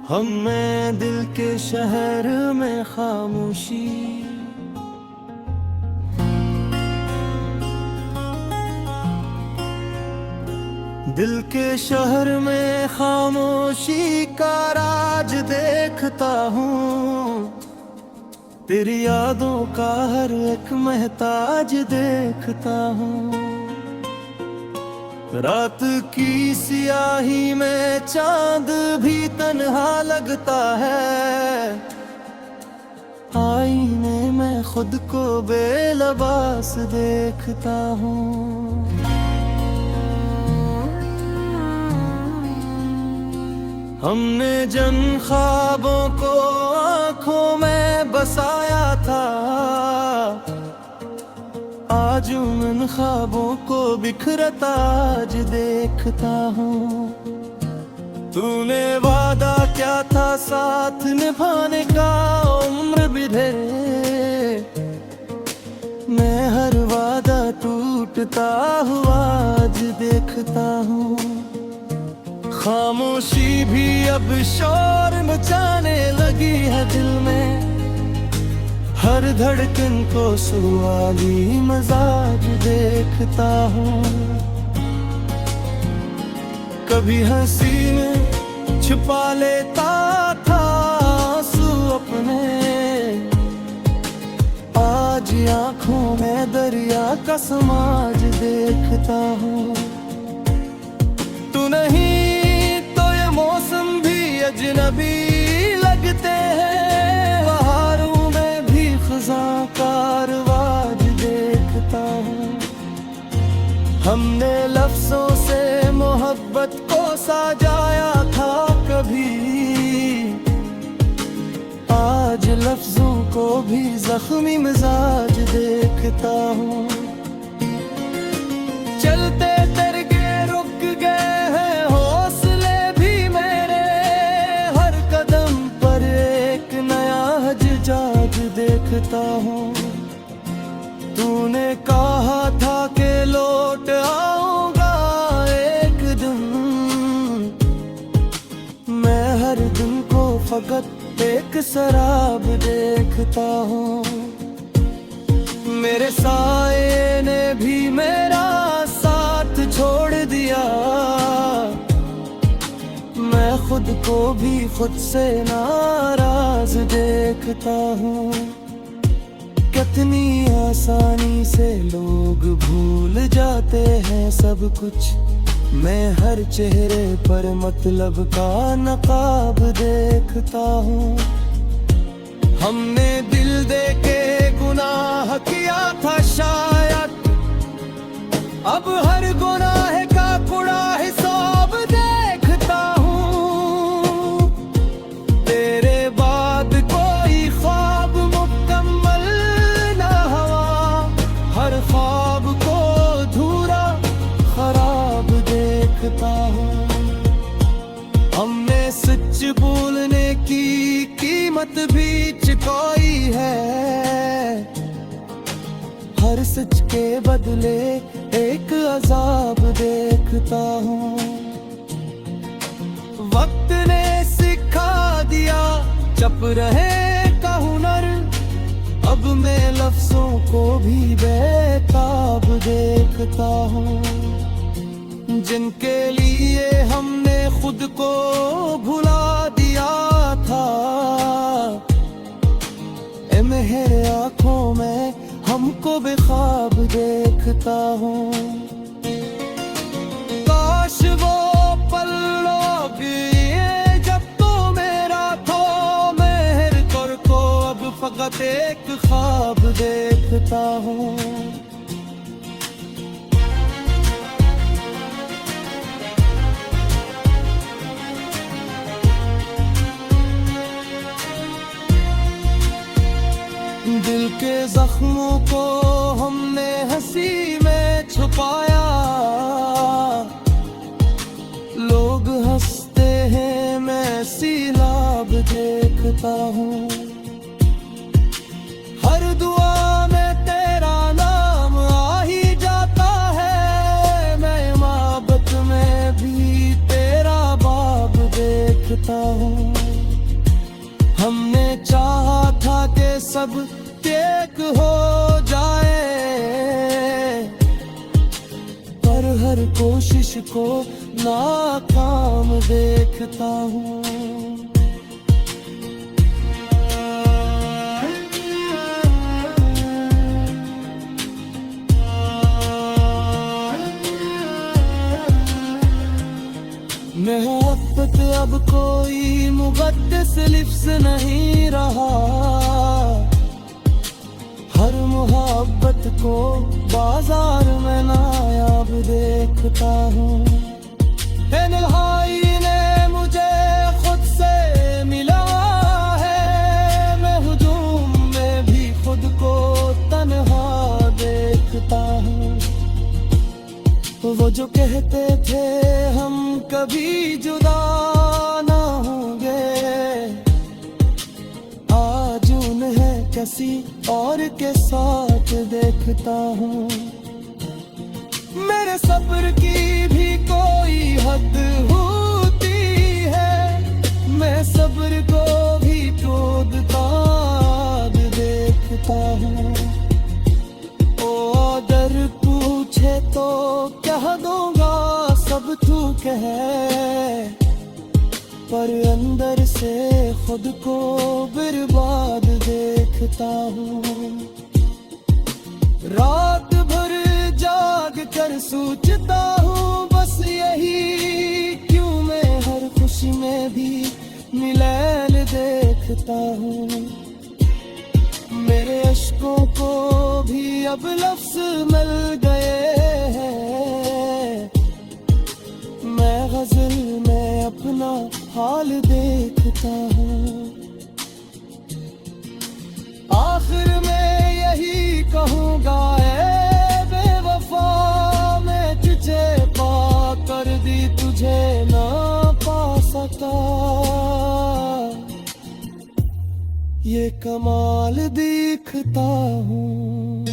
हम में दिल के शहर में खामोशी, दिल के शहर में खामोशी का राज देखता हूँ। तेरी यादों का हर एक महताज देखता हूँ। रात की सियाही में चांद भी तन्हा लगता है। आईने में खुद को बेलबास देखता हूँ। हमने जन ख्वाबों को आँखों में बसाया था, आज उन ख्वाबों को बिखरता आज देखता हूँ। तूने वादा क्या था साथ निभाने का उम्र बिधे, मैं हर वादा टूटता हुआ आज देखता हूँ। खामोशी भी अब शोर मचाने लगी है दिल में, हर धड़कन को सुहानी मजाज देखता हूँ। कभी हंसी में छुपा लेता था आंसू अपने, आज आँखों में दरिया का समाज देखता हूँ। तू नहीं तो ये मौसम भी अजनबी लगते हैं, बहारों में भी ख़ज़ां का रवाज देखता हूँ। हमने लफ्ज़ों से मोहब्बत को सजाया था कभी, आज लफ्ज़ों को भी ज़ख्मी मिजाज देखता हूँ। चलते तरगे रुक गए हैं हौसले भी मेरे, हर कदम पर एक नया हजजाज देखता हूँ। तूने कहा था कि लौट आऊंगा एक दिन, मैं हर दिन को फकत एक शराब देखता हूँ। मेरे साए ने भी मेरा साथ छोड़ दिया, मैं खुद को भी खुद से नाराज देखता हूँ। कितनी आसानी से लोग भूल जाते हैं सब कुछ, मैं हर चेहरे पर मतलब का नकाब देखता हूँ। हमने दिल दे के गुनाह किया था शायद, अब हर गुनाह का कूड़ा हिसाब देखता हूँ। तेरे बाद कोई ख्वाब मुकम्मल ना हुआ, हर ख्वाब को अधूरा खराब देखता हूँ। हमने सच बोलने की कीमत भी चुकाई है, हर सच के बदले एक अजाब देखता हूँ। वक्त ने सिखा दिया चुप रहे का हुनर, अब मैं लफ्जों को भी बेताब देखता हूँ। जिनके लिए हमने खुद को भुला दिया था, मेरे आँखों में हमको बेख्वाब देखता हूँ। काश वो पल लौट ये जब तो मेरा था, मेहर कर को अब फकत एक ख्वाब देखता हूँ। दिल के जख्मों को हमने हंसी में छुपाया, लोग हंसते हैं मैं सीलाब देखता हूँ। हर दुआ में तेरा नाम आ ही जाता है, मैं मोहब्बत में भी तेरा बाब देखता हूँ। सब एक हो जाए, पर हर कोशिश को नाकाम देखता हूँ। मोहब्बत अब कोई मुक़द्दस लिफ्ज़ नहीं रहा, हर मोहब्बत को बाजार में नायाब देखता हूँ। तन्हाई ने मुझे खुद से मिला है, मैं हुजूम में भी खुद को तन्हा देखता हूँ। वो जो कहते थे हम कभी जुदा ना होंगे, आज उन्हें किसी और के साथ देखता हूँ। मेरे सब्र की भी कोई हद होती है, मैं सब्र को भी तोड़ता देखता हूँ। ओ दर पूछे तो कह दूंगा सब तू कहे, पर अंदर से खुद को बर्बाद देखता हूँ। रात भर जाग कर सोचता हूँ बस यही, क्यों मैं हर खुशी में भी मिलैल देखता हूँ। मेरे अश्कों को भी अब लफ्ज़ मिल गए हैं, मैं गज़ल में अपना हाल देखता हूँ। आखिर में यही कहूँगा ऐ बेवफा, मैं तुझे पा कर दी तुझे ना पा सका, ये कमाल देखता हूँ।